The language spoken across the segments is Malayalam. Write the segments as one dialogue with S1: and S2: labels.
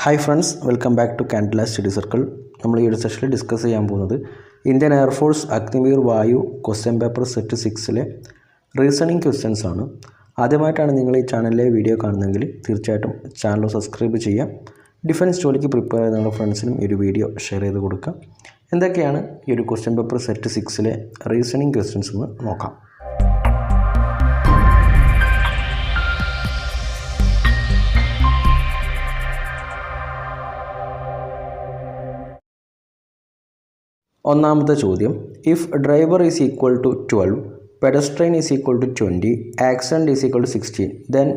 S1: Hi friends, welcome back to Candila study circle. നമ്മൾ ഈ ഒരു സെഷനിൽ ഡിസ്കസ് ചെയ്യാൻ പോകുന്നത് ഇന്ത്യൻ എയർഫോഴ്സ് അഗ്നിവീർ വായു question paper set 6 reasoning questions ആണ്. ആദ്യമായിട്ടാണ് നിങ്ങൾ ഈ ചാനലിലെ വീഡിയോ കാണുന്നതെങ്കിൽ തീർച്ചയായിട്ടും ചാനൽ സബ്സ്ക്രൈബ് ചെയ്യാം. ഡിഫൻസ് ജോലിക്ക് പ്രിപ്പയർ ചെയ്ത നിങ്ങളുടെ ഫ്രണ്ട്സിനും ഈ ഒരു വീഡിയോ ഷെയർ ചെയ്ത് കൊടുക്കാം. എന്തൊക്കെയാണ് ഈ ഒരു question paper set 6 reasoning questions എന്ന് നോക്കാം. ഒന്നാമത്തെ ചോദ്യം, if driver is equal to 12, pedestrian is equal to 20, accident is equal to 16, then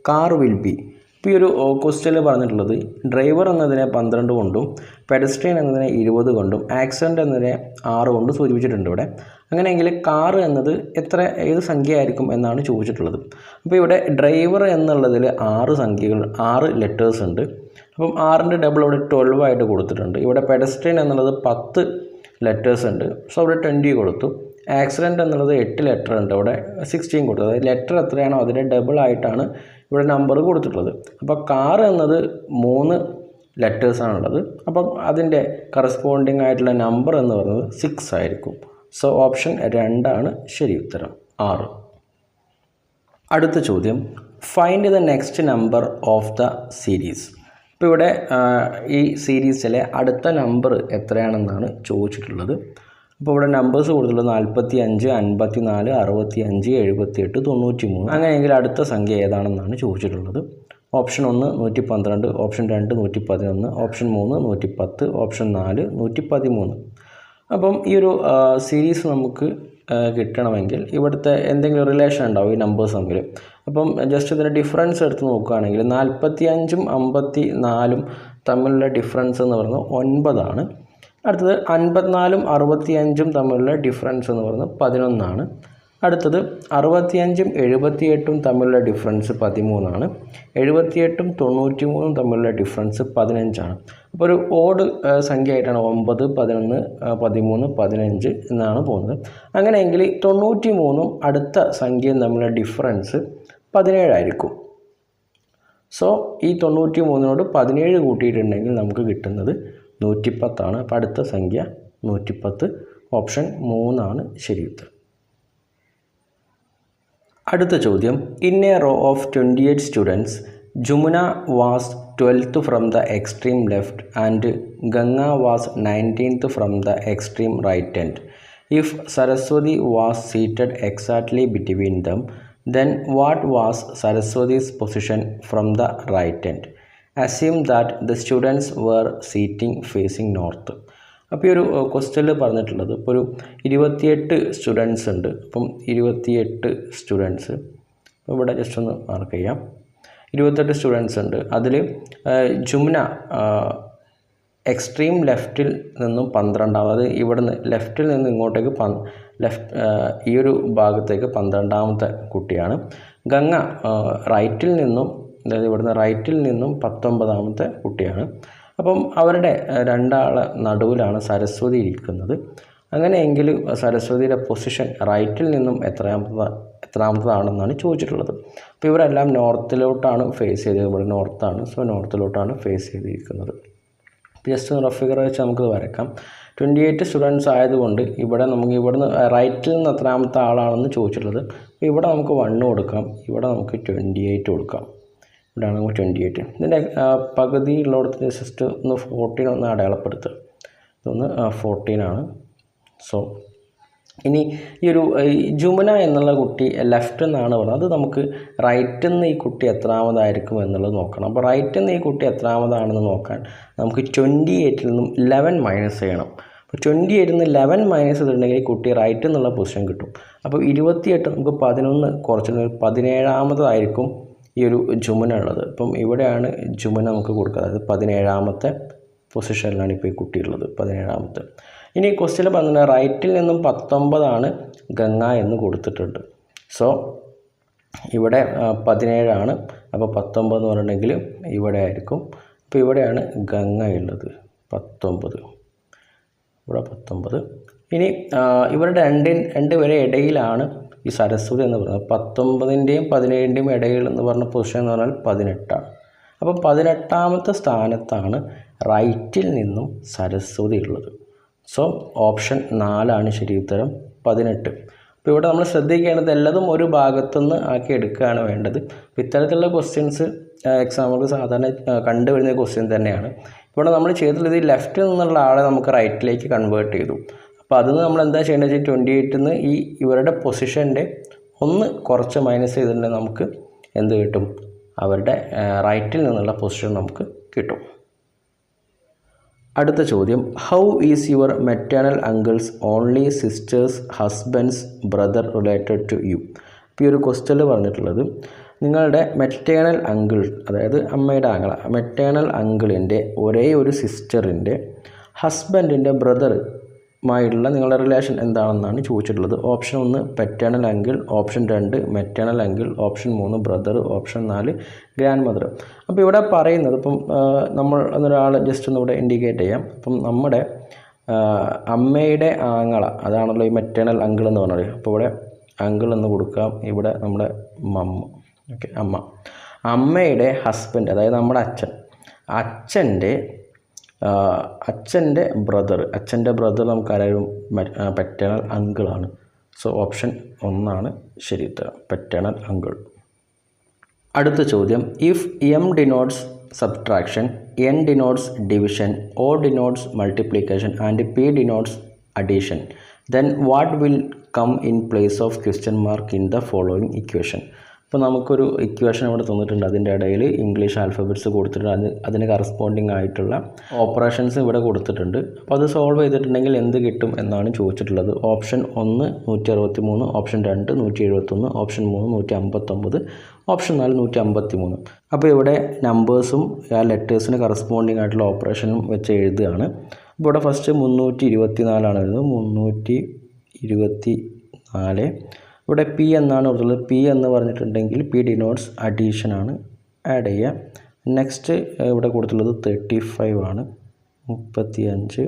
S1: car will be. ഇപ്പോൾ ഈ ഒരു ക്വസ്റ്റ്യനിൽ പറഞ്ഞിട്ടുള്ളത് ഡ്രൈവർ എന്നതിനെ 12 കൊണ്ടും പെഡസ്ട്രെയിൻ എന്നതിനെ 20 കൊണ്ടും ആക്സിഡൻറ്റ് എന്നതിനെ 6 കൊണ്ട് സൂചിപ്പിച്ചിട്ടുണ്ട് ഇവിടെ. അങ്ങനെയെങ്കിൽ കാർ എന്നത് ഏത് സംഖ്യ ആയിരിക്കും എന്നാണ് ചോദിച്ചിട്ടുള്ളത്. അപ്പോൾ ഇവിടെ ഡ്രൈവർ എന്നുള്ളതിൽ 6 സംഖ്യകൾ 6 ലെറ്റേഴ്സ് ഉണ്ട്. അപ്പം 6ൻ്റെ ഡബിൾ ഇവിടെ 12 ആയിട്ട് കൊടുത്തിട്ടുണ്ട്. ഇവിടെ പെഡസ്ട്രെയിൻ എന്നുള്ളത് 10 ലെറ്റേഴ്സ് ഉണ്ട്, സോ അവിടെ 20 കൊടുത്തു. ആക്സിഡൻറ്റ് എന്നുള്ളത് 8 ലെറ്റർ ഉണ്ട്, അവിടെ 16 കൊടുത്തു. അതായത് ലെറ്റർ എത്രയാണോ അതിൻ്റെ ഡബിൾ ആയിട്ടാണ് ഇവിടെ നമ്പർ കൊടുത്തിട്ടുള്ളത്. അപ്പോൾ കാർ എന്നത് 3 ലെറ്റേഴ്സാണുള്ളത്. അപ്പം അതിൻ്റെ കറസ്പോണ്ടിങ് ആയിട്ടുള്ള നമ്പർ എന്ന് പറയുന്നത് 6 ആയിരിക്കും. സോ ഓപ്ഷൻ 2 ആണ് ശരി ഉത്തരം, 6. അടുത്ത ചോദ്യം, find the next number of the series. ഇപ്പോൾ ഇവിടെ ഈ സീരീസിലെ അടുത്ത നമ്പർ എത്രയാണെന്നാണ് ചോദിച്ചിട്ടുള്ളത്. അപ്പോൾ ഇവിടെ നമ്പേഴ്സ് കൊടുത്തിട്ടുള്ളത് 45, 54, 65, 78, 93. അങ്ങനെയെങ്കിൽ അടുത്ത സംഖ്യ ഏതാണെന്നാണ് ചോദിച്ചിട്ടുള്ളത്. Option 1 112, option 2 111, option 3 110, option 4 113. അപ്പം ഈ ഒരു സീരീസ് നമുക്ക് കിട്ടണമെങ്കിൽ ഇവിടുത്തെ എന്തെങ്കിലും റിലേഷൻ ഉണ്ടാവും ഈ നമ്പേഴ്സ് തമ്മിൽ. അപ്പം ജസ്റ്റ് ഇതിൻ്റെ ഡിഫറൻസ് എടുത്ത് നോക്കുകയാണെങ്കിൽ 45ഉം 54ഉം തമ്മിലുള്ള ഡിഫറൻസ് എന്ന് പറയുന്നത് 9 ആണ്. അടുത്തത് 54ഉം 65ഉം തമ്മിലുള്ള ഡിഫറൻസ് എന്ന് പറയുന്നത് 11 ആണ്. അടുത്തത് 65ഉം 78ഉം തമ്മിലുള്ള ഡിഫറൻസ് 13 ആണ്. 78ഉം 93ഉം തമ്മിലുള്ള ഡിഫറൻസ് 15 ആണ്. അപ്പോൾ ഒരു ഓഡ് സംഖ്യ ആയിട്ടാണ് 9, 11, 13, 15 എന്നാണ് പോകുന്നത്. അങ്ങനെയെങ്കിൽ 93ഉം അടുത്ത സംഖ്യയും തമ്മിലുള്ള ഡിഫറൻസ് 17 ആയിരിക്കും. സോ ഈ 93നോട് 17 കൂട്ടിയിട്ടുണ്ടെങ്കിൽ നമുക്ക് കിട്ടുന്നത് 110 ആണ്. അപ്പോൾ അടുത്ത സംഖ്യ 110, ഓപ്ഷൻ 3 ആണ് ശരി ഉത്തരം. അടുത്ത ചോദ്യം, in a row of 28 students, Jamuna was 12th from the extreme left and Ganga was 19th from the extreme right end. If Saraswati was seated exactly between them, then what was Saraswati's position from the right end? Assume that the students were seating facing north. അപ്പോൾ ഈ ഒരു ക്വസ്റ്റ്യനിൽ പറഞ്ഞിട്ടുള്ളത് ഇപ്പോൾ ഒരു 28 സ്റ്റുഡൻസ് ഉണ്ട്. അപ്പം 28 സ്റ്റുഡൻസ് ഇവിടെ ജസ്റ്റ് ഒന്ന് മാർക്ക് ചെയ്യാം. 28 സ്റ്റുഡൻസ് ഉണ്ട്. അതിൽ ജുമുന എക്സ്ട്രീം ലെഫ്റ്റിൽ നിന്നും 12, അത് ഇവിടുന്ന് ലെഫ്റ്റിൽ നിന്ന് ഇങ്ങോട്ടേക്ക് ഈ ഒരു ഭാഗത്തേക്ക് 12ാമത്തെ കുട്ടിയാണ്. ഗംഗ റൈറ്റിൽ നിന്നും, അതായത് ഇവിടുന്ന് റൈറ്റിൽ നിന്നും 19ാമത്തെ കുട്ടിയാണ്. അപ്പം അവരുടെ രണ്ടാളെ നടുവിലാണ് സരസ്വതി ഇരിക്കുന്നത്. അങ്ങനെയെങ്കിൽ സരസ്വതിയുടെ പൊസിഷൻ റൈറ്റിൽ നിന്നും എത്രാമത്തതാണെന്നാണ് ചോദിച്ചിട്ടുള്ളത്. അപ്പോൾ ഇവരെല്ലാം നോർത്തിലോട്ടാണ് ഫേസ് ചെയ്തത്. ഇവിടെ നോർത്താണ്, സോ നോർത്തിലോട്ടാണ് ഫേസ് ചെയ്തിരിക്കുന്നത്. ജസ്റ്റ് റഫ് ഫിഗർ വെച്ച് നമുക്കത് വരയ്ക്കാം. 28 സ്റ്റുഡൻസ് ആയതുകൊണ്ട് ഇവിടെ നമുക്ക് ഇവിടുന്ന് റൈറ്റിൽ നിന്ന് എത്രാമത്തെ ആളാണെന്ന് ചോദിച്ചിട്ടുള്ളത്. അപ്പോൾ ഇവിടെ നമുക്ക് 1 കൊടുക്കാം, ഇവിടെ നമുക്ക് 28 കൊടുക്കാം. ഇവിടെയാണ് നമുക്ക് 28. ഇതിൻ്റെ പകുതിയുള്ളിടത്ത് ജസ്റ്റ് ഒന്ന് 14 ഒന്ന് അടയാളപ്പെടുത്തുക. ഇതൊന്ന് 14 ആണ്. സോ ഇനി ഈ ഒരു ജുമുന എന്നുള്ള കുട്ടി ലെഫ്റ്റ് എന്നാണ് പറയുന്നത്. അത് നമുക്ക് റൈറ്റിൽ നിന്ന് ഈ കുട്ടി എത്രാമതായിരിക്കും എന്നുള്ളത് നോക്കണം. അപ്പോൾ റൈറ്റിൽ നിന്ന് ഈ കുട്ടി എത്രാമതാണെന്ന് നോക്കാൻ നമുക്ക് 28ൽ നിന്നും 11 മൈനസ് ചെയ്യണം. അപ്പോൾ 28ൽ നിന്ന് 11 മൈനസ് ചെയ്തിട്ടുണ്ടെങ്കിൽ ഈ കുട്ടി റൈറ്റിൽ നിന്നുള്ള പൊസിഷൻ കിട്ടും. അപ്പോൾ 28 നമുക്ക് 11 കുറച്ചിട്ട് 17ാമതായിരിക്കും ഈ ഒരു ജുമുന ഉള്ളത്. അപ്പം ഇവിടെയാണ് ജുമുന നമുക്ക് കൊടുക്കുക. അതായത് 17ാമത്തെ പൊസിഷനിലാണ് ഇപ്പോൾ ഈ കുട്ടിയുള്ളത്, 17ാമത്തെ. ഇനി ക്വസ്റ്റ്യൻ പറഞ്ഞാൽ റൈറ്റിൽ നിന്നും 19 ആണ് ഗംഗ എന്ന് കൊടുത്തിട്ടുണ്ട്. സോ ഇവിടെ 17 ആണ്. അപ്പോൾ 19 എന്ന് പറഞ്ഞിട്ടുണ്ടെങ്കിൽ ഇവിടെ ആയിരിക്കും. അപ്പോൾ ഇവിടെയാണ് ഗംഗ ഉള്ളത്, 19. ഇവിടെ 19. ഇനി ഇവരുടെ രണ്ടുപേരെ ഇടയിലാണ് ഈ സരസ്വതി എന്ന് പറയുന്നത്. 19ൻ്റെയും 17ൻ്റെയും ഇടയിൽ എന്ന് പറഞ്ഞ പൊസിഷൻ എന്ന് പറഞ്ഞാൽ 18 ആണ്. അപ്പോൾ 18ാമത്തെ സ്ഥാനത്താണ് റൈറ്റിൽ നിന്നും സരസ്വതി ഉള്ളത്. സോ ഓപ്ഷൻ 4 ശരി ഉത്തരം 18. അപ്പോൾ ഇവിടെ നമ്മൾ ശ്രദ്ധിക്കേണ്ടത് എല്ലാതും ഒരു ഭാഗത്തുനിന്ന് ആക്കി എടുക്കുകയാണ് വേണ്ടത്. അപ്പോൾ ഇത്തരത്തിലുള്ള ക്വസ്റ്റ്യൻസ് എക്സാമുകൾ സാധാരണ കണ്ടുവരുന്ന ക്വസ്റ്റ്യൻ തന്നെയാണ്. ഇവിടെ നമ്മൾ ചെയ്തിട്ടുള്ളത് ഈ ലെഫ്റ്റിൽ നിന്നുള്ള ആളെ നമുക്ക് റൈറ്റിലേക്ക് കൺവേർട്ട് ചെയ്തു. അപ്പോൾ അതിന് നമ്മൾ എന്താ ചെയ്യേണ്ടത് വെച്ചാൽ 28 നിന്ന് ഇവരുടെ പൊസിഷൻ്റെ ഒന്ന് കുറച്ച് മൈനസ് ചെയ്തിട്ടുണ്ടെങ്കിൽ നമുക്ക് എന്ത് കിട്ടും? അവരുടെ റൈറ്റിൽ നിന്നുള്ള പൊസിഷൻ നമുക്ക് കിട്ടും. അടുത്ത ചോദ്യം, how is your maternal uncle's only sister's husband's brother related to you? ഇപ്പോൾ ഈ ഒരു ക്വസ്റ്റ്യനിൽ പറഞ്ഞിട്ടുള്ളത് നിങ്ങളുടെ മെറ്റേണൽ അങ്കിൾ, അതായത് അമ്മയുടെ ആങ്ങള, മെറ്റേണൽ അങ്കിളിൻ്റെ ഒരേ ഒരു സിസ്റ്ററിൻ്റെ ഹസ്ബൻഡിൻ്റെ ബ്രദറുമായിട്ടുള്ള നിങ്ങളുടെ റിലേഷൻ എന്താണെന്നാണ് ചോദിച്ചിട്ടുള്ളത്. Option 1 paternal uncle, option 2 maternal uncle, option 3 brother, option 4 grand mother. അപ്പോൾ ഇവിടെ പറയുന്നത് ഇപ്പം നമ്മൾ ഒരാൾ ജസ്റ്റ് ഒന്ന് ഇവിടെ ഇൻഡിക്കേറ്റ് ചെയ്യാം. അപ്പം നമ്മുടെ അമ്മയുടെ ആങ്ങള, അതാണല്ലോ ഈ മെറ്റേണൽ അങ്കിൾ എന്ന് പറഞ്ഞത്. അപ്പോൾ ഇവിടെ അങ്കിൾ എന്ന് കൊടുക്കാം, ഇവിടെ നമ്മുടെ ഓക്കെ അമ്മ, അമ്മയുടെ ഹസ്ബൻഡ്, അതായത് നമ്മുടെ അച്ഛൻ്റെ ബ്രദർ നമുക്കാരും പെറ്റേണൽ അങ്കിളാണ്. സോ ഓപ്ഷൻ 1 ശരി ഉത്തരം, പെറ്റേണൽ അങ്കിൾ. അടുത്ത ചോദ്യം, if M denotes subtraction, N denotes division, O denotes multiplication and P denotes addition, then what will come in place of question mark in the following equation? അപ്പോൾ നമുക്കൊരു ഇക്വേഷൻ ഇവിടെ തന്നിട്ടുണ്ട്, അതിൻ്റെ ഇടയിൽ ഇംഗ്ലീഷ് ആൽഫബറ്റ്സ് കൊടുത്തിട്ടുണ്ട്, അതിന് കറസ്പോണ്ടിങ് ആയിട്ടുള്ള ഓപ്പറേഷൻസ് ഇവിടെ കൊടുത്തിട്ടുണ്ട്. അപ്പോൾ അത് സോൾവ് ചെയ്തിട്ടുണ്ടെങ്കിൽ എന്ത് കിട്ടും എന്നാണ് ചോദിച്ചിട്ടുള്ളത്. Option 1 163, option 2 171, option 3 159, option 4 153. അപ്പോൾ ഇവിടെ നമ്പേഴ്സും ആ ലെറ്റേഴ്സിന് കറസ്പോണ്ടിങ് ആയിട്ടുള്ള ഓപ്പറേഷനും വെച്ച് എഴുതുകയാണ്. അപ്പോൾ ഇവിടെ ഫസ്റ്റ് 324 എഴുതുന്നത്, 324. ഇവിടെ പി എന്നാണ് കൊടുത്തുള്ളത്. പി എന്ന് പറഞ്ഞിട്ടുണ്ടെങ്കിൽ പി ഡിനോട്ട്സ് അഡീഷനാണ്, ആഡ് ചെയ്യുക. നെക്സ്റ്റ് ഇവിടെ കൊടുത്തുള്ളത് 35 35.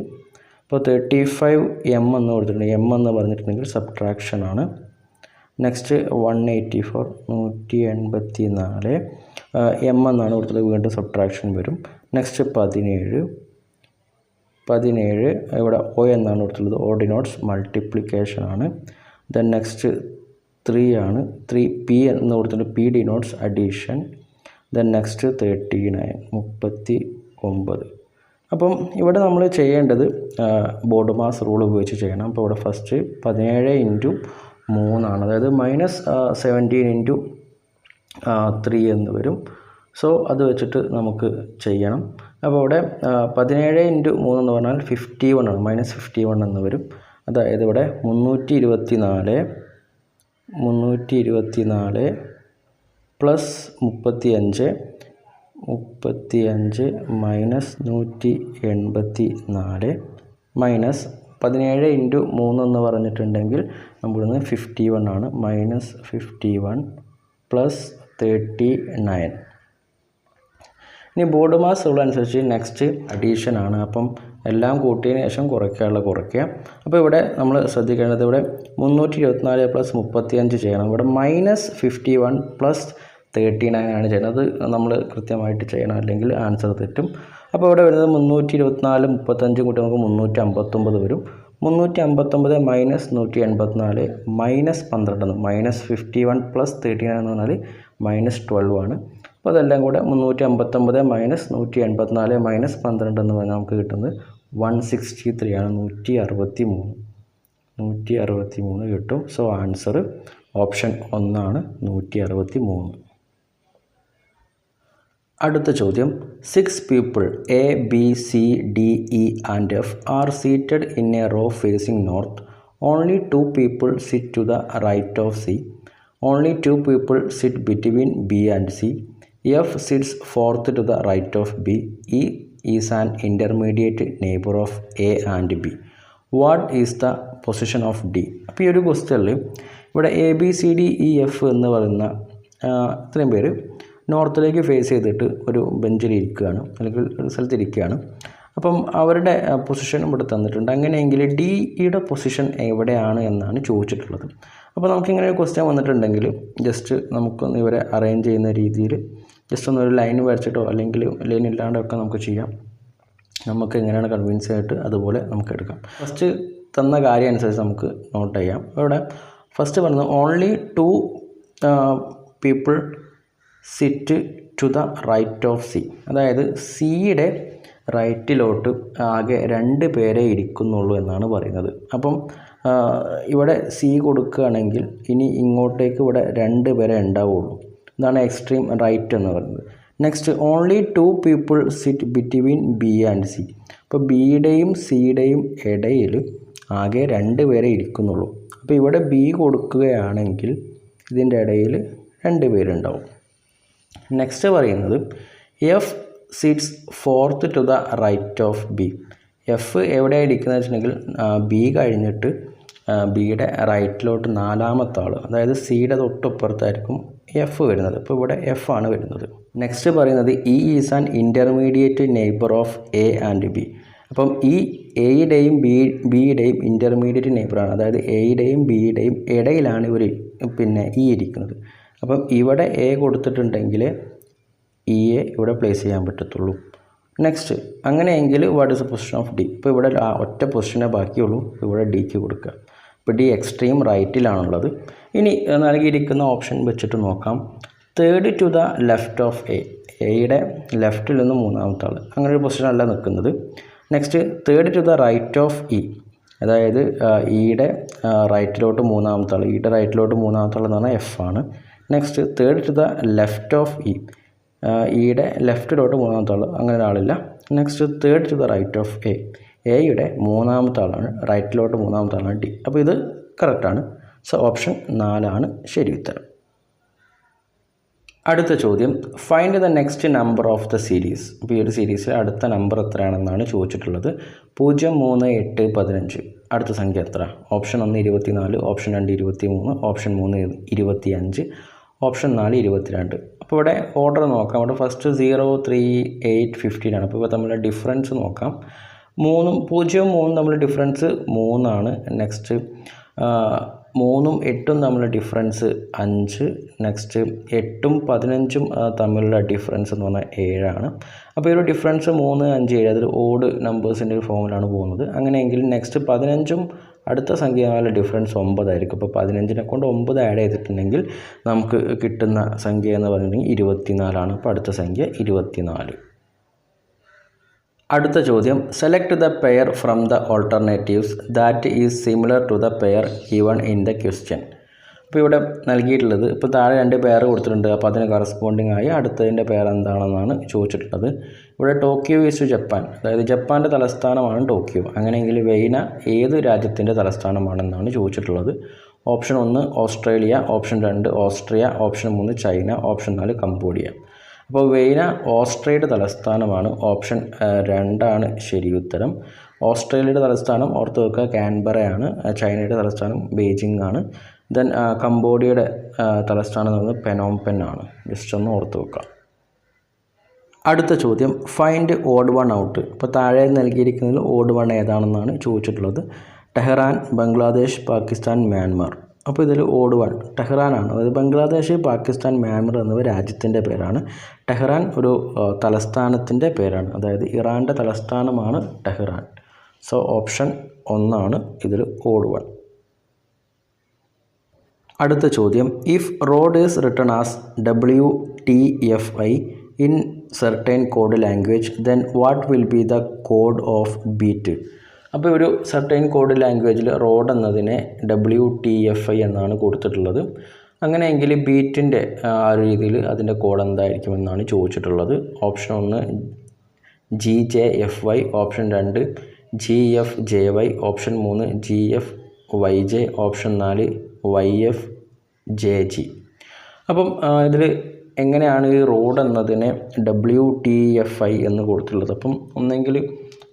S1: അപ്പോൾ 35 എം എന്ന് കൊടുത്തിട്ടുണ്ട്. എം എന്ന് പറഞ്ഞിട്ടുണ്ടെങ്കിൽ സബ്ട്രാക്ഷനാണ്. നെക്സ്റ്റ് 184 184 എം എന്നാണ് കൊടുത്തത്, വീണ്ടും സബ്ട്രാക്ഷൻ വരും. നെക്സ്റ്റ് 17 ഇവിടെ ഒ എന്നാണ് കൊടുത്തുള്ളത്, ഒ ഡിനോട്ട്സ് മൾട്ടിപ്ലിക്കേഷനാണ്. ദെൻ നെക്സ്റ്റ് 3 പി എന്ന് കൊടുത്തിട്ട് P denotes addition. Then next 39. അപ്പം ഇവിടെ നമ്മൾ ചെയ്യേണ്ടത് ബോർഡ് മാസ് റൂൾ ഉപയോഗിച്ച് ചെയ്യണം. അപ്പോൾ ഇവിടെ ഫസ്റ്റ് 17 × 3 അതായത് -17 × 3 എന്ന് വരും. സോ അത് വെച്ചിട്ട് നമുക്ക് ചെയ്യണം. അപ്പോൾ ഇവിടെ 17 × 3 എന്ന് പറഞ്ഞാൽ 51 ആണ്, -51 എന്ന് വരും. അതായത് ഇവിടെ 324 പ്ലസ് 35 -184 മൈനസ് 17 × 3 എന്ന് പറഞ്ഞിട്ടുണ്ടെങ്കിൽ നമ്മളിന്ന് 51 ആണ്, -51 പ്ലസ് 39. ഇനി ബോർഡ് മാസ് റൂൾ അനുസരിച്ച് നെക്സ്റ്റ് അഡീഷൻ ആണ്. അപ്പം എല്ലാം കൂട്ടിയതിന് ശേഷം കുറയ്ക്കുക. അപ്പോൾ ഇവിടെ നമ്മൾ ശ്രദ്ധിക്കേണ്ടത് ഇവിടെ 324 പ്ലസ് 35 ചെയ്യണം. ഇവിടെ -51 പ്ലസ് 39 ആണ് ചെയ്യുന്നത്. നമ്മൾ കൃത്യമായിട്ട് ചെയ്യണം, അല്ലെങ്കിൽ ആൻസർ തെറ്റും. അപ്പോൾ ഇവിടെ വരുന്നത് 324 35 കൂട്ടി നമുക്ക് 359 വരും. 359 - 184 -12 -51 പ്ലസ് 39 എന്ന് പറഞ്ഞാൽ -12 ആണ്. അപ്പോൾ അതെല്ലാം കൂടെ 359 - 184 -12 എന്ന് പറഞ്ഞാൽ നമുക്ക് കിട്ടുന്നത് 163 ആണ്, 163 കിട്ടും. So answer option 1 163. അടുത്ത ചോദ്യം, 6 people A, B, C, D, E and F are seated in a row facing north. Only 2 people sit to the right of C. Only 2 people sit between B and C. F sits fourth to the right of B. E is an intermediate neighbor of A and B. What is the position of D? അപ്പോൾ ഈ ഒരു ക്വസ്റ്റ്യനിൽ ഇവിടെ ABCDEF എന്ന് പറയുന്ന ഇത്രയും പേര് നോർത്തിലേക്ക് ഫേസ് ചെയ്തിട്ട് ഒരു ബെഞ്ചിൽ ഇരിക്കുകയാണ്, അല്ലെങ്കിൽ ഒരു സ്ഥലത്തിരിക്കുകയാണ്. അപ്പം അവരുടെ പൊസിഷൻ ഇവിടെ തന്നിട്ടുണ്ട്. അങ്ങനെയെങ്കിൽ ഡിയുടെ പൊസിഷൻ എവിടെയാണ് എന്നാണ് ചോദിച്ചിട്ടുള്ളത്. അപ്പോൾ നമുക്കിങ്ങനെ ഒരു ക്വസ്റ്റ്യൻ വന്നിട്ടുണ്ടെങ്കിൽ ജസ്റ്റ് നമുക്കൊന്ന് ഇവരെ അറേഞ്ച് ചെയ്യുന്ന രീതിയിൽ ജസ്റ്റ് ഒന്നൊരു ലൈൻ വരച്ചിട്ടോ അല്ലെങ്കിൽ ലൈൻ ഇല്ലാണ്ടൊക്കെ നമുക്ക് ചെയ്യാം. നമുക്ക് എങ്ങനെയാണ് കൺവിൻസ് ആയിട്ട് അതുപോലെ നമുക്ക് എടുക്കാം. ഫസ്റ്റ് തന്ന കാര്യം അനുസരിച്ച് നമുക്ക് നോട്ട് ചെയ്യാം. ഇവിടെ ഫസ്റ്റ് പറയുന്നത് only 2 people sit to the right of C. അതായത് സിയുടെ റൈറ്റിലോട്ട് ആകെ 2 പേരെ ഇരിക്കുന്നുള്ളൂ എന്നാണ് പറയുന്നത്. അപ്പം ഇവിടെ സി കൊടുക്കുകയാണെങ്കിൽ ഇനി ഇങ്ങോട്ടേക്ക് ഇവിടെ 2 പേരെ ഉണ്ടാവുള്ളൂ. ഇതാണ് എക്സ്ട്രീം റൈറ്റ് എന്ന് പറയുന്നത്. Next only 2 people sit between B and C. അപ്പോൾ ബിയുടെയും സിയുടെയും ഇടയിൽ ആകെ 2 പേരെ ഇരിക്കുന്നുള്ളൂ. അപ്പോൾ ഇവിടെ ബി കൊടുക്കുകയാണെങ്കിൽ ഇതിൻ്റെ ഇടയിൽ 2 പേരുണ്ടാവും. നെക്സ്റ്റ് പറയുന്നത് F sits fourth to the right of B. F എവിടെയാണ് ഇരിക്കുന്നത് വെച്ചിട്ടുണ്ടെങ്കിൽ ബി കഴിഞ്ഞിട്ട് ബിയുടെ റൈറ്റിലോട്ട് 4ാമത്തെ ആൾ, അതായത് സിയുടെ തൊട്ടപ്പുറത്തായിരിക്കും എഫ് വരുന്നത്. അപ്പോൾ ഇവിടെ എഫ് ആണ് വരുന്നത്. നെക്സ്റ്റ് പറയുന്നത് E is an intermediate neighbour of A and B. അപ്പം ഈ എയുടെയും ബിയുടെയും ഇൻ്റർമീഡിയറ്റ് നെയ്ബറാണ്. അതായത് എയുടെയും ബിയുടെയും ഇടയിലാണ് ഇവർ ഇ ഇരിക്കുന്നത്. അപ്പം ഇവിടെ എ കൊടുത്തിട്ടുണ്ടെങ്കിൽ ഇയെ ഇവിടെ പ്ലേസ് ചെയ്യാൻ പറ്റത്തുള്ളൂ. നെക്സ്റ്റ് അങ്ങനെയെങ്കിൽ what is the position of D. ഇപ്പോൾ ഇവിടെ ഒറ്റ പൊസിഷനെ ബാക്കിയുള്ളൂ, ഇവിടെ ഡിക്ക് കൊടുക്കുക. ഇപ്പോൾ ഡി എക്സ്ട്രീം റൈറ്റിലാണുള്ളത്. ഇനി നൽകിയിരിക്കുന്ന ഓപ്ഷൻ വെച്ചിട്ട് നോക്കാം. 3rd to the left of A. എയുടെ ലെഫ്റ്റിൽ നിന്ന് 3ാമത്തെ ആൾ, അങ്ങനെ ഒരു പൊസിഷനല്ല നിൽക്കുന്നത്. Next 3rd to the right of E. അതായത് ഇയുടെ റൈറ്റിലോട്ട് 3ാമത്തെ ആൾ, ഇയുടെ റൈറ്റിലോട്ട് 3ാമത്തെ ആൾ എന്ന് പറഞ്ഞാൽ എഫ് ആണ്. Next 3rd to the left of E. ഇയുടെ ലെഫ്റ്റിലോട്ട് 3ാമത്തെ ആൾ, അങ്ങനെ ഒരാളില്ല. Next 3rd to the right of A. എയുടെ 3ാമത്തെ ആളാണ്, റൈറ്റിലോട്ട് 3ാമത്തെ ആളാണ് ഡി. അപ്പോൾ ഇത് കറക്റ്റാണ്. സോ ഓപ്ഷൻ 4 ആണ് ശരി ഉത്തരം. അടുത്ത ചോദ്യം find the next number of the series. അപ്പോൾ ഈ ഒരു സീരീസിൽ അടുത്ത നമ്പർ എത്രയാണെന്നാണ് ചോദിച്ചിട്ടുള്ളത്. 0, 3, 8, 15. അടുത്ത സംഖ്യ എത്ര? Option 1 24, option 2 23, option 3 25, option 4 22. അപ്പോൾ ഇവിടെ ഓർഡർ നോക്കാം. ഇവിടെ ഫസ്റ്റ് 0, 3, 8, 15 ആണ്. അപ്പോൾ ഇപ്പോൾ തമ്മിലുള്ള ഡിഫറൻസ് നോക്കാം. 0 3 തമ്മിലുള്ള ഡിഫറൻസ് 3 ആണ്. നെക്സ്റ്റ് 3ഉം 8ഉം തമ്മിലുള്ള ഡിഫറൻസ് 5. നെക്സ്റ്റ് 8ഉം 15ഉം തമ്മിലുള്ള ഡിഫറൻസ് എന്ന് പറഞ്ഞാൽ 7 ആണ്. അപ്പോൾ ഈ ഒരു ഡിഫറൻസ് 3, 5, 7 അതിൽ ഓഡ് നമ്പേഴ്സിൻ്റെ ഒരു ഫോമിലാണ് പോകുന്നത്. അങ്ങനെയെങ്കിൽ നെക്സ്റ്റ് 15ഉം അടുത്ത സംഖ്യ തമ്മിലുള്ള ഡിഫറൻസ് 9 ആയിരിക്കും. അപ്പോൾ 15നെ കൊണ്ട് 9 ആഡ് ചെയ്തിട്ടുണ്ടെങ്കിൽ നമുക്ക് കിട്ടുന്ന സംഖ്യ എന്ന് പറഞ്ഞിട്ടുണ്ടെങ്കിൽ 24 ആണ്. അപ്പോൾ അടുത്ത സംഖ്യ 24. അടുത്ത ചോദ്യം select the pair from the alternatives that is similar to the pair given in the question. അപ്പോൾ ഇവിടെ നൽകിയിട്ടുള്ളത്, ഇപ്പോൾ താഴെ 2 പെയർ കൊടുത്തിട്ടുണ്ട്. അപ്പോൾ അതിന് കറസ്പോണ്ടിങ് ആയി അടുത്തതിൻ്റെ പെയർ എന്താണെന്നാണ് ചോദിച്ചിട്ടുള്ളത്. ഇവിടെ ടോക്കിയോ ഈസ് ടു ജപ്പാൻ, അതായത് ജപ്പാൻ്റെ തലസ്ഥാനമാണ് ടോക്കിയോ. അങ്ങനെയെങ്കിൽ വെയ്ന ഏത് രാജ്യത്തിൻ്റെ തലസ്ഥാനമാണെന്നാണ് ചോദിച്ചിട്ടുള്ളത്. Option 1 Australia, option 2 Austria, option 3 China, option 4 Cambodia. അപ്പോൾ വെയ്ന ഓസ്ട്രിയയുടെ തലസ്ഥാനമാണ്. ഓപ്ഷൻ 2 ആണ് ശരി ഉത്തരം. ഓസ്ട്രേലിയയുടെ തലസ്ഥാനം ഓർത്ത് വെക്കുക കാൻബറയാണ്. ചൈനയുടെ തലസ്ഥാനം ബീജിംഗ് ആണ്. ദെൻ കംബോഡിയയുടെ തലസ്ഥാനം എന്ന് പറയുന്നത് പെനോംപെൻ ആണ്. ജസ്റ്റ് ഒന്ന് ഓർത്ത് വെക്കുക. അടുത്ത ചോദ്യം ഫൈൻഡ് ഓഡ് വൺ ഔട്ട്. ഇപ്പോൾ താഴെ നൽകിയിരിക്കുന്നതിൽ ഓഡ് വൺ ഏതാണെന്നാണ് ചോദിച്ചിട്ടുള്ളത്. Tehran, Bangladesh, Pakistan, Myanmar. അപ്പോൾ ഇതിൽ ഓഡ് വൺ ടെഹ്റാനാണ്. അതായത് ബംഗ്ലാദേശ്, പാകിസ്ഥാൻ, മ്യാൻമാർ എന്നിവ രാജ്യത്തിൻ്റെ പേരാണ്. ടെഹ്റാൻ ഒരു തലസ്ഥാനത്തിൻ്റെ പേരാണ്. അതായത് ഇറാൻ്റെ തലസ്ഥാനമാണ് ടെഹ്റാൻ. സോ ഓപ്ഷൻ 1 ആണ് ഇതിൽ ഓഡ് വൺ. അടുത്ത ചോദ്യം if road is written as WTFI in certain code language then what will be the code of beat. അപ്പോൾ ഒരു സർട്ടൈൻ കോഡ് ലാംഗ്വേജിൽ റോഡ് എന്നതിനെ WTFI എന്നാണ് കൊടുത്തിട്ടുള്ളത്. അങ്ങനെയെങ്കിൽ ബീറ്റിൻ്റെ ആ ഒരു രീതിയിൽ അതിൻ്റെ കോഡ് എന്തായിരിക്കുമെന്നാണ് ചോദിച്ചിട്ടുള്ളത്. Option 1 GJFY, option 2 GFJY, option 3 GFYJ, option 4 YFJG. അപ്പം ഇതിൽ എങ്ങനെയാണ് ഈ റോഡ് എന്നതിനെ WTFI എന്ന് കൊടുത്തിട്ടുള്ളത്? അപ്പം ഒന്നെങ്കിൽ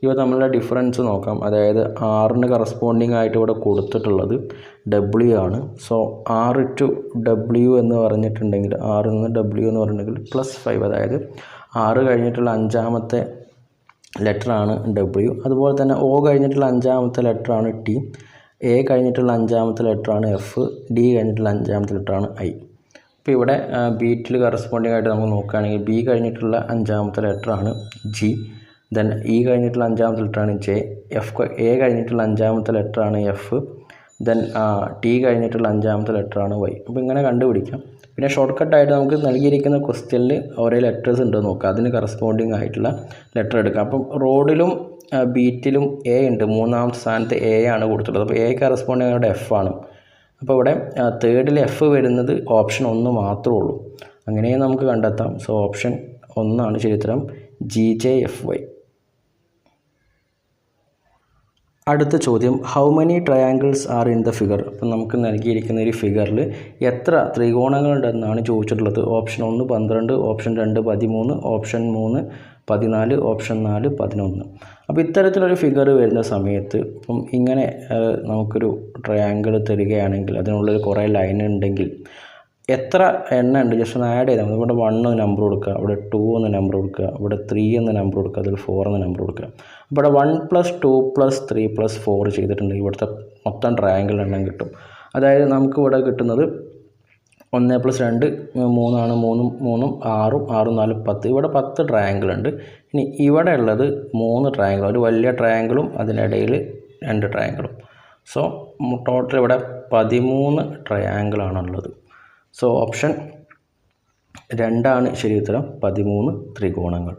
S1: ഇവ തമ്മിലുള്ള ഡിഫറൻസ് നോക്കാം. അതായത് 6ന് കറസ്പോണ്ടിങ് ആയിട്ട് ഇവിടെ കൊടുത്തിട്ടുള്ളത് W ആണ്. സോ 6 to W എന്ന് പറഞ്ഞിട്ടുണ്ടെങ്കിൽ 6 നിന്ന് W എന്ന് പറഞ്ഞിട്ടുണ്ടെങ്കിൽ +5, അതായത് 6 കഴിഞ്ഞിട്ടുള്ള 5ാമത്തെ ലെറ്ററാണ് W. അതുപോലെ തന്നെ O കഴിഞ്ഞിട്ടുള്ള 5ാമത്തെ ലെറ്ററാണ് T, A കഴിഞ്ഞിട്ടുള്ള 5ാമത്തെ ലെറ്ററാണ് F, D കഴിഞ്ഞിട്ടുള്ള 5ാമത്തെ ലെറ്ററാണ് I. ഇപ്പോൾ ഇവിടെ ബീറ്റിൽ കറസ്പോണ്ടിങ് ആയിട്ട് നമുക്ക് നോക്കുകയാണെങ്കിൽ ബി കഴിഞ്ഞിട്ടുള്ള അഞ്ചാമത്തെ ലെറ്ററാണ് ജി, ദെൻ ഇ കഴിഞ്ഞിട്ടുള്ള അഞ്ചാമത്തെ ലെറ്ററാണ് ജെ, എ കഴിഞ്ഞിട്ടുള്ള അഞ്ചാമത്തെ ലെറ്ററാണ് എഫ്, ദെൻ ടി കഴിഞ്ഞിട്ടുള്ള അഞ്ചാമത്തെ ലെറ്ററാണ് വൈ. അപ്പോൾ ഇങ്ങനെ കണ്ടുപിടിക്കാം. പിന്നെ ഷോർട്ട് കട്ടായിട്ട് നമുക്ക് നൽകിയിരിക്കുന്ന ക്വസ്റ്റ്യനിൽ ഓരോ ലെറ്റേഴ്സ് ഉണ്ടോ നോക്കാം, അതിന് കറസ്പോണ്ടിങ് ആയിട്ടുള്ള ലെറ്റർ എടുക്കാം. അപ്പം റോഡിലും ബീറ്റിലും എ ഉണ്ട്, മൂന്നാമത്തെ സ്ഥാനത്ത് എ ആണ് കൊടുത്തിട്ടുള്ളത്. അപ്പോൾ എ കറസ്പോണ്ടിങ് ആയിട്ട് എഫ് ആണ്. അപ്പോൾ ഇവിടെ തേർഡിൽ എഫ് വരുന്നത് ഓപ്ഷൻ 1 മാത്രമേ ഉള്ളൂ. അങ്ങനെ നമുക്ക് കണ്ടെത്താം. സോ ഓപ്ഷൻ 1 ശരിയുത്തരം, GJFY. അടുത്ത ചോദ്യം, how many triangles are in the figure. അപ്പം നമുക്ക് നൽകിയിരിക്കുന്ന ഒരു ഫിഗറിൽ എത്ര ത്രികോണങ്ങളുണ്ടെന്നാണ് ചോദിച്ചിട്ടുള്ളത്. Option 1 12, option 2 13, option 3 14, option 4 11. അപ്പോൾ ഇത്തരത്തിലൊരു ഫിഗർ വരുന്ന സമയത്ത് ഇപ്പം ഇങ്ങനെ നമുക്കൊരു ട്രയാങ്കിൾ തരികയാണെങ്കിൽ അതിനുള്ളിൽ കുറേ ലൈൻ ഉണ്ടെങ്കിൽ എത്ര എണ്ണം ഉണ്ട് ജസ്റ്റ് ഒന്ന് ആഡ് ചെയ്താൽ മതി. ഇവിടെ 1 നമ്പർ കൊടുക്കുക, ഇവിടെ 2 എന്ന നമ്പർ കൊടുക്കുക, ഇവിടെ 3 എന്ന നമ്പർ കൊടുക്കുക, അതിൽ 4 എന്ന നമ്പർ കൊടുക്കുക. ഇവിടെ 1 + 2 + 3 + 4 ചെയ്തിട്ടുണ്ടെങ്കിൽ ഇവിടുത്തെ മൊത്തം ട്രയാങ്കിൾ എണ്ണം കിട്ടും. അതായത് നമുക്ക് ഇവിടെ കിട്ടുന്നത് 1 + 2 3 ആണ്, 3 6 6 4 10. ഇവിടെ 10 ട്രയാങ്കിൾ ഉണ്ട്. ഇനി ഇവിടെ ഉള്ളത് 3 ട്രയാങ്കിൾ, ഒരു വലിയ ട്രയാങ്കിളും അതിനിടയിൽ 2 ട്രയാങ്കിളും. സോ ടോട്ടൽ ഇവിടെ 13 ട്രയാങ്കിളാണുള്ളത്. സോ ഓപ്ഷൻ 2 ശരിയുത്തരം, 13 ത്രികോണങ്ങൾ.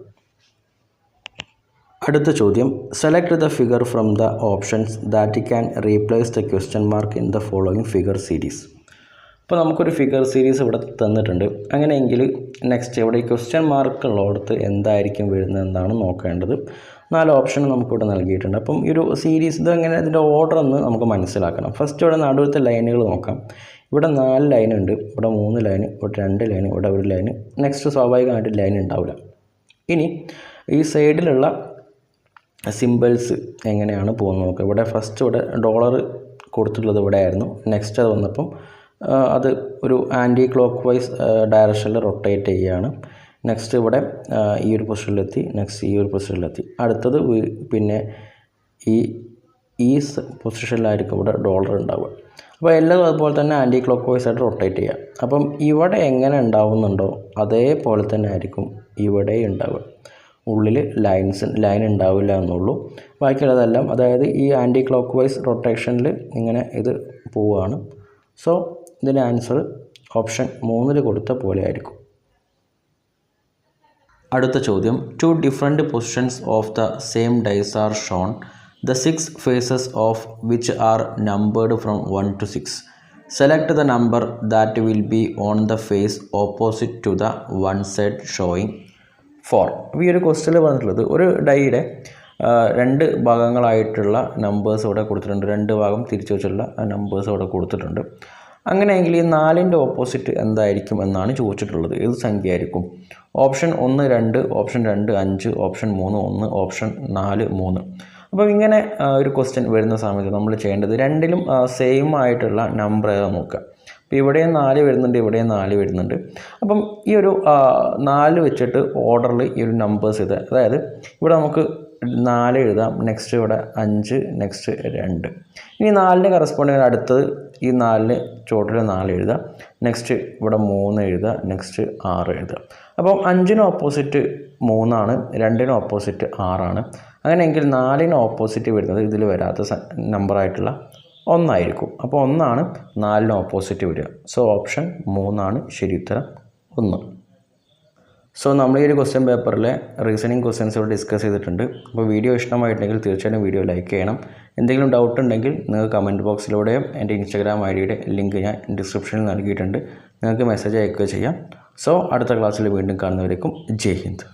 S1: അടുത്ത ചോദ്യം, select the figure from the options that can replace the question mark in the following figure series. അപ്പോൾ നമുക്കൊരു ഫിഗർ സീരീസ് ഇവിടെ തന്നിട്ടുണ്ട്. അങ്ങനെയെങ്കിൽ നെക്സ്റ്റ് ഇവിടെ ഈ ക്വസ്റ്റ്യൻ മാർക്ക് ഉള്ളിടത്ത് എന്തായിരിക്കും വരുന്നത് എന്നാണ് നോക്കേണ്ടത്. 4 ഓപ്ഷൻ നമുക്കിവിടെ നൽകിയിട്ടുണ്ട്. അപ്പം ഈ ഒരു സീരീസ് ഇതെങ്ങനെ ഇതിൻ്റെ ഓർഡർ ഒന്ന് നമുക്ക് മനസ്സിലാക്കണം. ഫസ്റ്റ് ഇവിടെ നടുവത്തെ ലൈനുകൾ നോക്കാം. ഇവിടെ 4 ലൈൻ ഉണ്ട്, ഇവിടെ 3 ലൈൻ, ഇവിടെ 2 ലൈൻ, ഇവിടെ 1 ലൈൻ. നെക്സ്റ്റ് സ്വാഭാവികമായിട്ട് ലൈൻ ഉണ്ടാവില്ല. ഇനി ഈ സൈഡിലുള്ള സിമ്പിൾസ് എങ്ങനെയാണ് പോകുന്നത് നോക്കുക. ഇവിടെ ഫസ്റ്റ് ഇവിടെ ഡോളർ കൊടുത്തിട്ടുള്ളത് ഇവിടെ ആയിരുന്നു. നെക്സ്റ്റ് അത് വന്നപ്പം അത് ഒരു ആൻറ്റി ക്ലോക്ക് വൈസ് ഡയറക്ഷനിൽ റൊട്ടേറ്റ് ചെയ്യുകയാണ്. നെക്സ്റ്റ് ഇവിടെ ഈ ഒരു പൊസിഷനിലെത്തി, നെക്സ്റ്റ് ഈ ഒരു പൊസിഷനിലെത്തി. അടുത്തത് പിന്നെ ഈ പൊസിഷനിലായിരിക്കും ഇവിടെ ഡോളർ ഉണ്ടാവുക. അപ്പോൾ എല്ലാം അതുപോലെ തന്നെ ആൻറ്റി ക്ലോക്ക് വൈസ് ആയിട്ട് റൊട്ടേറ്റ് ചെയ്യുക. അപ്പം ഇവിടെ എങ്ങനെ ഉണ്ടാവുന്നുണ്ടോ അതേപോലെ തന്നെ ആയിരിക്കും ഇവിടെ ഉണ്ടാവുക. ഉള്ളിൽ ലൈൻ ഉണ്ടാവില്ല എന്നുള്ളൂ. ബാക്കിയുള്ളതെല്ലാം അതായത് ഈ ആൻറ്റി ക്ലോക്ക് വൈസ് റൊട്ടേഷനിൽ ഇങ്ങനെ ഇത് പോവുകയാണ്. സോ ഇതിൻ്റെ ആൻസർ ഓപ്ഷൻ 3 കൊടുത്ത പോലെ ആയിരിക്കും. അടുത്ത ചോദ്യം, 2 different positions of the same dyes are shown, the 6 faces of which are numbered from 1 to 6. Select the number that will be on the face opposite to the one side showing 4. ഈ ഒരു ക്വസ്റ്റ്യനിൽ പറഞ്ഞിട്ടുള്ളത് ഒരു ഡൈയുടെ 2 ഭാഗങ്ങളായിട്ടുള്ള നമ്പേഴ്സ് ഇവിടെ കൊടുത്തിട്ടുണ്ട്. 2 ഭാഗം തിരിച്ചു വെച്ചുള്ള നമ്പേഴ്സ് ഇവിടെ കൊടുത്തിട്ടുണ്ട്. അങ്ങനെയെങ്കിൽ ഈ 4ൻ്റെ ഓപ്പോസിറ്റ് എന്തായിരിക്കും എന്നാണ് ചോദിച്ചിട്ടുള്ളത്. ഏത് സംഖ്യ ആയിരിക്കും? Option 1 2, option 2 5, option 3 1, option 4 3. അപ്പോൾ ഇങ്ങനെ ഒരു ക്വസ്റ്റ്യൻ വരുന്ന സമയത്ത് നമ്മൾ ചെയ്യേണ്ടത് രണ്ടിലും സെയിം ആയിട്ടുള്ള നമ്പർ ഏതാണെന്ന് നോക്കുക. അപ്പോൾ ഇവിടെയും 4 വരുന്നുണ്ട്, ഇവിടെയും 4 വരുന്നുണ്ട്. അപ്പം ഈ ഒരു 4 വെച്ചിട്ട് ഓർഡറിൽ ഈ ഒരു നമ്പേഴ്സ് ഇത്, അതായത് ഇവിടെ നമുക്ക് 4 എഴുതാം, നെക്സ്റ്റ് ഇവിടെ 5, നെക്സ്റ്റ് 2. ഇനി 4ന് കറസ്പോണ്ടിങ് അടുത്തത് ഈ 4ന് ചോട്ടിൽ 4 എഴുതുക, നെക്സ്റ്റ് ഇവിടെ 3 എഴുതുക, നെക്സ്റ്റ് 6 എഴുതുക. അപ്പം 5ന് ഓപ്പോസിറ്റ് 3 ആണ്, 2ന് ഓപ്പോസിറ്റ് 6 ആണ്. അങ്ങനെയെങ്കിൽ 4ന് ഓപ്പോസിറ്റ് വരുന്നത് ഇതിൽ വരാത്ത നമ്പറായിട്ടുള്ള 1 ആയിരിക്കും. അപ്പോൾ 1 4ന് ഓപ്പോസിറ്റ് വരിക. സോ ഓപ്ഷൻ 3 ശരിയുത്തരം 1. സോ നമ്മൾ ഈ ഒരു ക്വസ്റ്റ്യൻ പേപ്പറിലെ റീസണിങ് ക്വസ്റ്റ്യൻസ് ഇവിടെ ഡിസ്കസ് ചെയ്തിട്ടുണ്ട്. അപ്പോൾ വീഡിയോ ഇഷ്ടമായിട്ടുണ്ടെങ്കിൽ തീർച്ചയായിട്ടും വീഡിയോ ലൈക്ക് ചെയ്യണം. എന്തെങ്കിലും ഡൗട്ട് ഉണ്ടെങ്കിൽ നിങ്ങൾക്ക് കമൻറ്റ് ബോക്സിലൂടെയും എൻ്റെ ഇൻസ്റ്റാഗ്രാം ഐഡിയുടെ ലിങ്ക് ഞാൻ ഡിസ്ക്രിപ്ഷനിൽ നൽകിയിട്ടുണ്ട്, നിങ്ങൾക്ക് മെസ്സേജ് അയക്കുക ചെയ്യാം. സോ അടുത്ത ക്ലാസ്സിൽ വീണ്ടും കാണുന്നവരേക്കും ജയ് ഹിന്ദ്.